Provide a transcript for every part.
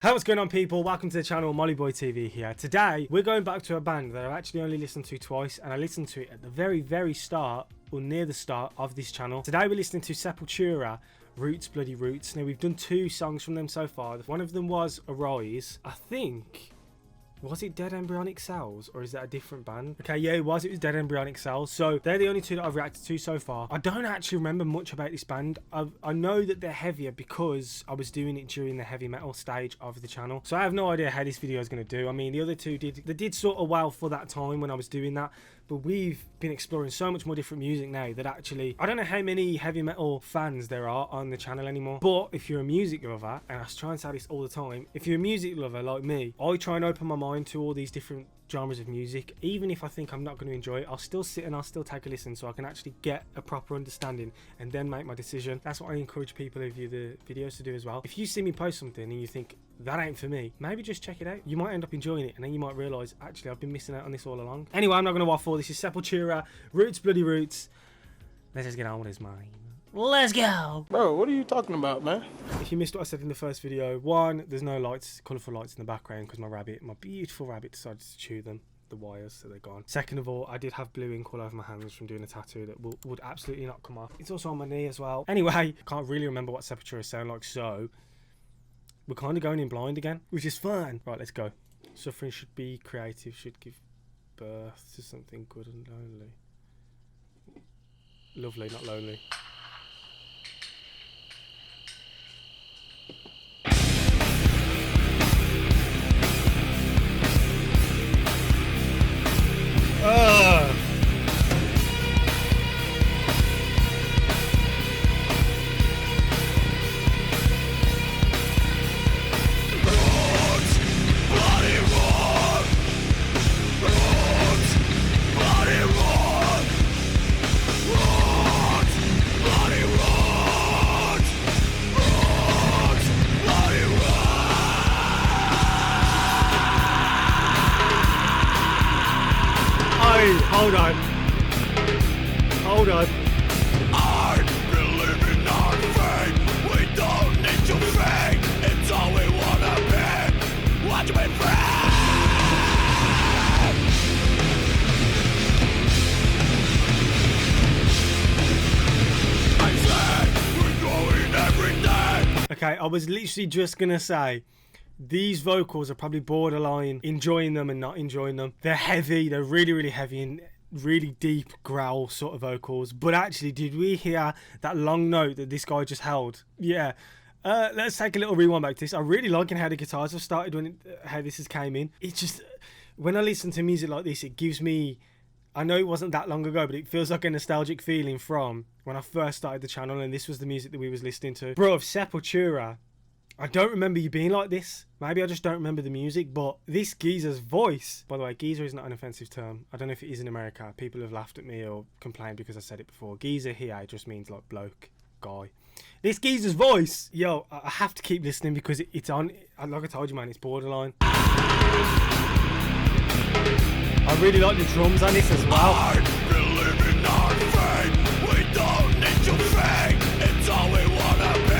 Hey, what's going on, people? Welcome to the channel. Mollyboy TV here. Today we're going back to a band that I've actually only listened to twice, and I listened to it at the very start, or near the start of this channel. Today we're listening to Sepultura, Roots Bloody Roots. Now, we've done two songs from them so far. One of them was Arise. I think, was it Dead Embryonic Cells, or is that a different band? Okay, yeah, it was Dead Embryonic Cells. So they're the only two that I've reacted to so far. I don't actually remember much about this band. I know that they're heavier because I was doing it during the heavy metal stage of the channel. So I have no idea how this video is going to do. I mean, the other two did sort of well for that time when I was doing that. But we've been exploring so much more different music now that actually, I don't know how many heavy metal fans there are on the channel anymore. But if you're a music lover, and I try and say this all the time, if you're a music lover like me, I try and open my mind to all these different genres of music. Even if I think I'm not going to enjoy it, I'll still sit and I'll still take a listen so I can actually get a proper understanding and then make my decision. That's what I encourage people who view the videos to do as well. If you see me post something and you think that ain't for me, maybe just check it out. You might end up enjoying it, and then you might realise, actually, I've been missing out on this all along. Anyway, I'm not going to waffle. This is Sepultura, Roots Bloody Roots. Let's just get on with this, man. Let's go! Bro, what are you talking about, man? If you missed what I said in the first video, one, there's no lights, colourful lights in the background because my beautiful rabbit decided to chew them, the wires, so they're gone. Second of all, I did have blue ink all over my hands from doing a tattoo that would absolutely not come off. It's also on my knee as well. Anyway, I can't really remember what Sepultura sound like, so we're kind of going in blind again, which is fun. Right, let's go. Suffering should be creative, should give birth to something good and lonely. Lovely, not lonely. Hold on. Hold on. I believe in our fate. We don't need to fake. It's all we wanna be. Watch me free. I say we're growing every day. Okay, I was literally just gonna say, these vocals are probably borderline enjoying them and not enjoying them. They're heavy, they're really heavy and really deep growl sort of vocals. But actually, did we hear that long note that this guy just held? Yeah. Let's take a little rewind back to this. I really liking how the guitars have started how this has came in. It's just, when I listen to music like this, it gives me, I know it wasn't that long ago, but it feels like a nostalgic feeling from when I first started the channel and this was the music that we was listening to. Bro, Sepultura, I don't remember you being like this. Maybe I just don't remember the music, but this geezer's voice... By the way, geezer is not an offensive term. I don't know if it is in America. People have laughed at me or complained because I said it before. Geezer here just means like bloke, guy. This geezer's voice! Yo, I have to keep listening because it's on... Like I told you, man, it's borderline. I really like the drums on this as well. I believe in our fate. We don't need to fake. It's all we wanna be.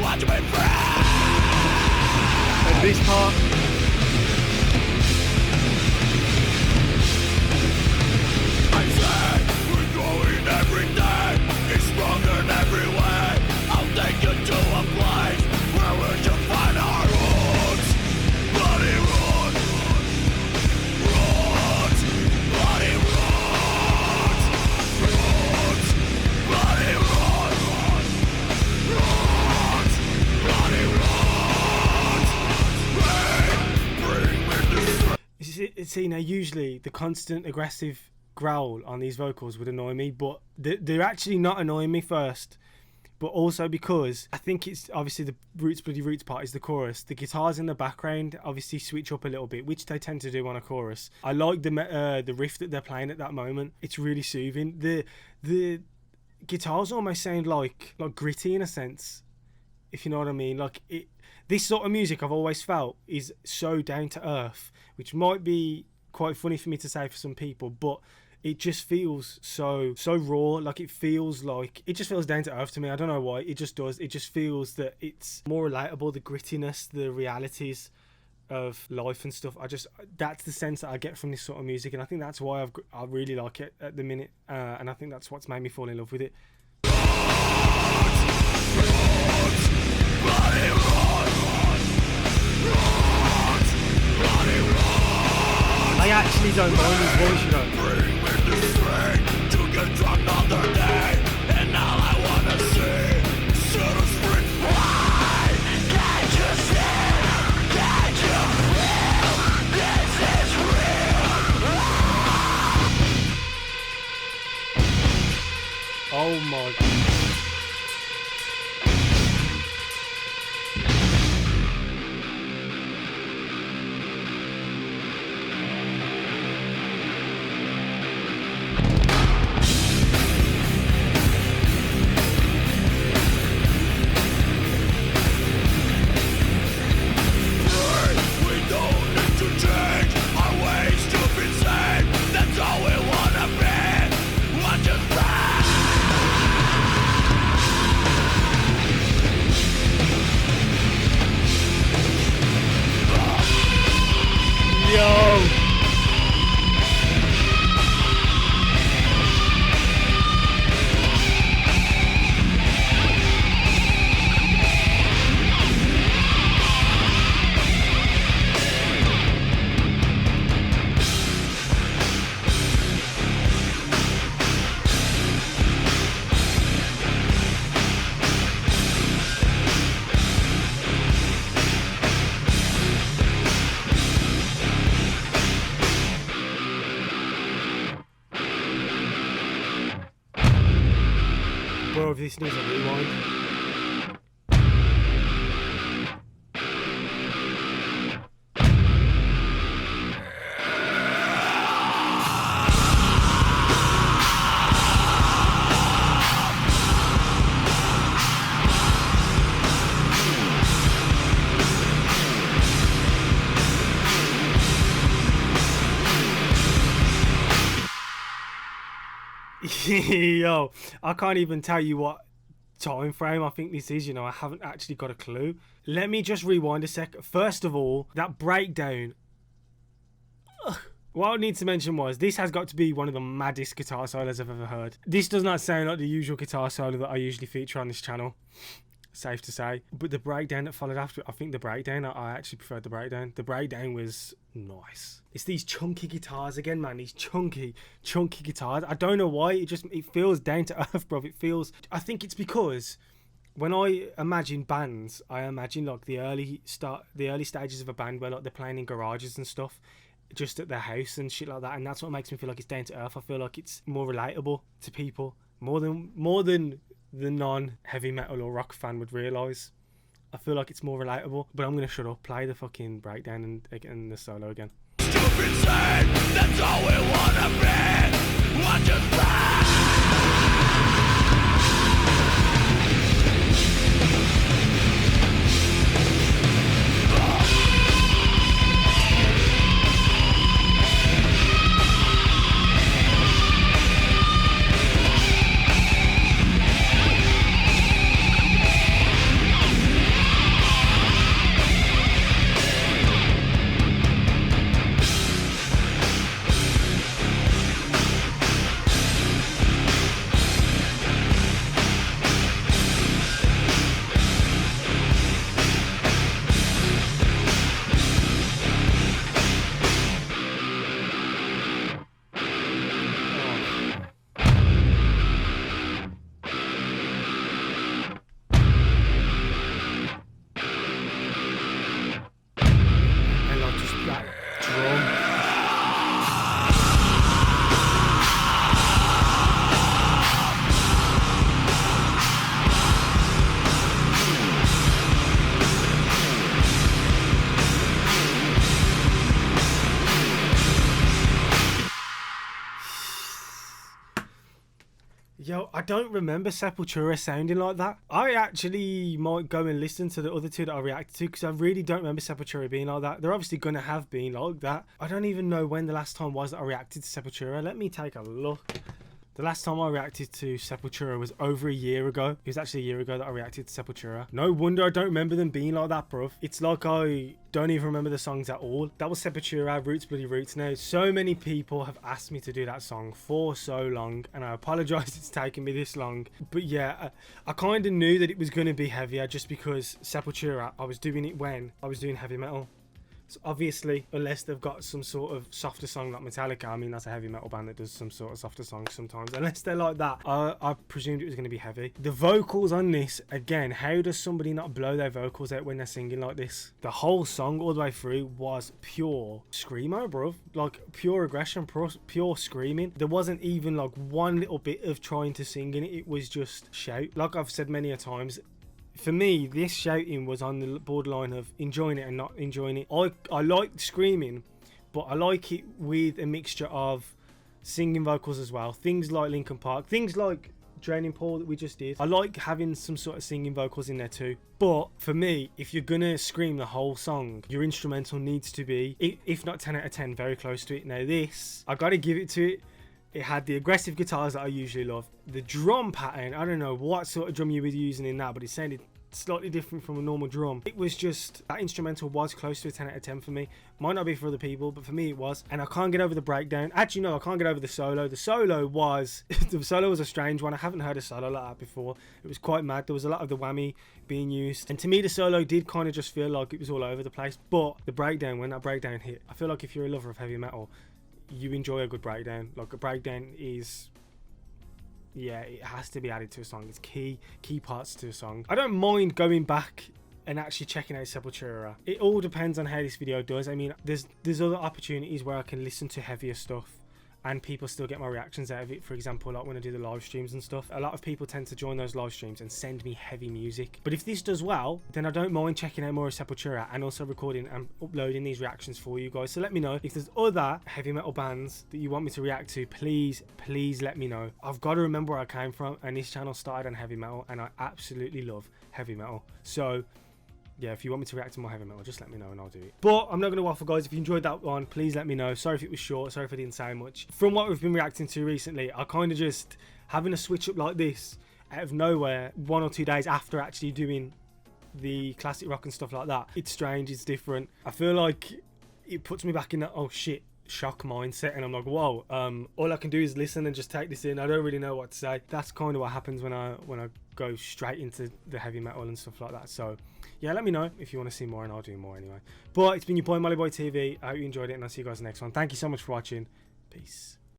Watch me free. And this part, I say we're growing every day. It's stronger in every way. I'll take you to a place where we shall find our roots. Bloody roots. Roots. Bloody roots. Roots. Bloody roots. Roots. Bloody roots. see now, usually the constant aggressive growl on these vocals would annoy me, but they're actually not annoying me first. But also because I think it's obviously the Roots Bloody Roots part is the chorus. The guitars in the background obviously switch up a little bit, which they tend to do on a chorus. I like the riff that they're playing at that moment. It's really soothing. The guitars almost sound like gritty in a sense, if you know what I mean. Like this sort of music I've always felt is so down to earth, which might be quite funny for me to say for some people, but it just feels so raw. Like it just feels down to earth to me. I don't know why. It just does. It just feels that it's more relatable. The grittiness, the realities of life and stuff. That's the sense that I get from this sort of music, and I think that's why I really like it at the minute. And I think that's what's made me fall in love with it. I actually don't mind his voice, you know. Bring me the strength to get drunk another day, and all I wanna see is set us free. Why can't you see? Can't you feel this is real? Oh my God. Bro, if this needs a rewind. Yo, I can't even tell you what time frame I think this is, you know. I haven't actually got a clue. Let me just rewind a sec. First of all, that breakdown. Ugh. What I need to mention was this has got to be one of the maddest guitar solos I've ever heard. This does not sound like the usual guitar solo that I usually feature on this channel, safe to say. But the breakdown that followed after it, I think the breakdown, I actually preferred the breakdown. The breakdown was nice. It's these chunky guitars again, man. These chunky guitars. I don't know why. It feels down to earth, bro. I think it's because when I imagine bands, I imagine like the early stages of a band where like they're playing in garages and stuff, just at their house and shit like that. And that's what makes me feel like it's down to earth. I feel like it's more relatable to people, more than the non-heavy metal or rock fan would realise. I feel like it's more relatable. But I'm gonna shut up, play the fucking breakdown and the solo again. Stupid same, that's all we wanna be. Watch us burn. I don't remember Sepultura sounding like that. I actually might go and listen to the other two that I reacted to, because I really don't remember Sepultura being like that. They're obviously going to have been like that. I don't even know when the last time was that I reacted to Sepultura. Let me take a look. The last time I reacted to Sepultura was over a year ago. It was actually a year ago that I reacted to Sepultura. No wonder I don't remember them being like that, bruv. It's like I don't even remember the songs at all. That was Sepultura, Roots Bloody Roots. Now, so many people have asked me to do that song for so long, and I apologise it's taken me this long. But yeah, I kind of knew that it was going to be heavier just because Sepultura, I was doing it when I was doing heavy metal. So obviously, unless they've got some sort of softer song like Metallica, I mean, that's a heavy metal band that does some sort of softer songs sometimes. Unless they're like that, I presumed it was going to be heavy. The vocals on this, again, how does somebody not blow their vocals out when they're singing like this? The whole song, all the way through, was pure screamo, bruv. Like, pure aggression, pure screaming. There wasn't even like one little bit of trying to sing in it. It was just shout. Like I've said many a times, for me, this shouting was on the borderline of enjoying it and not enjoying it. I like screaming, but I like it with a mixture of singing vocals as well. Things like Linkin Park, things like Draining Pool that we just did. I like having some sort of singing vocals in there too. But for me, if you're gonna scream the whole song, your instrumental needs to be, if not 10 out of 10, very close to it. Now this, I gotta give it to it. It had the aggressive guitars that I usually love. The drum pattern, I don't know what sort of drum you were using in that, but it sounded slightly different from a normal drum. It was just, that instrumental was close to a 10 out of 10 for me. Might not be for other people, but for me it was. And I can't get over the breakdown. Actually, no, I can't get over the solo. The solo was a strange one. I haven't heard a solo like that before. It was quite mad. There was a lot of the whammy being used. And to me, the solo did kind of just feel like it was all over the place. But the breakdown, when that breakdown hit, I feel like if you're a lover of heavy metal, you enjoy a good breakdown. Like, a breakdown is, yeah, it has to be added to a song. It's key parts to a song. I don't mind going back and actually checking out Sepultura. It all depends on how this video does. I mean, there's other opportunities where I can listen to heavier stuff and people still get my reactions out of it. For example, like when I do the live streams and stuff, a lot of people tend to join those live streams and send me heavy music. But if this does well, then I don't mind checking out more of Sepultura and also recording and uploading these reactions for you guys. So let me know if there's other heavy metal bands that you want me to react to. Please let me know. I've got to remember where I came from, and this channel started on heavy metal, and I absolutely love heavy metal. So yeah, if you want me to react to more heavy metal, just let me know and I'll do it. But I'm not going to waffle, guys. If you enjoyed that one, please let me know. Sorry if it was short. Sorry if I didn't say much. From what we've been reacting to recently, I kind of just, having a switch up like this out of nowhere 1 or 2 days after actually doing the classic rock and stuff like that, it's strange, it's different. I feel like it puts me back in that, oh shit, shock mindset, and I'm like, whoa, all I can do is listen and just take this in. I don't really know what to say. That's kind of what happens when I go straight into the heavy metal and stuff like that. So yeah, let me know if you want to see more, and I'll do more anyway. But it's been your boy Mollyboy TV. I hope you enjoyed it, and I'll see you guys next one. Thank you so much for watching. Peace.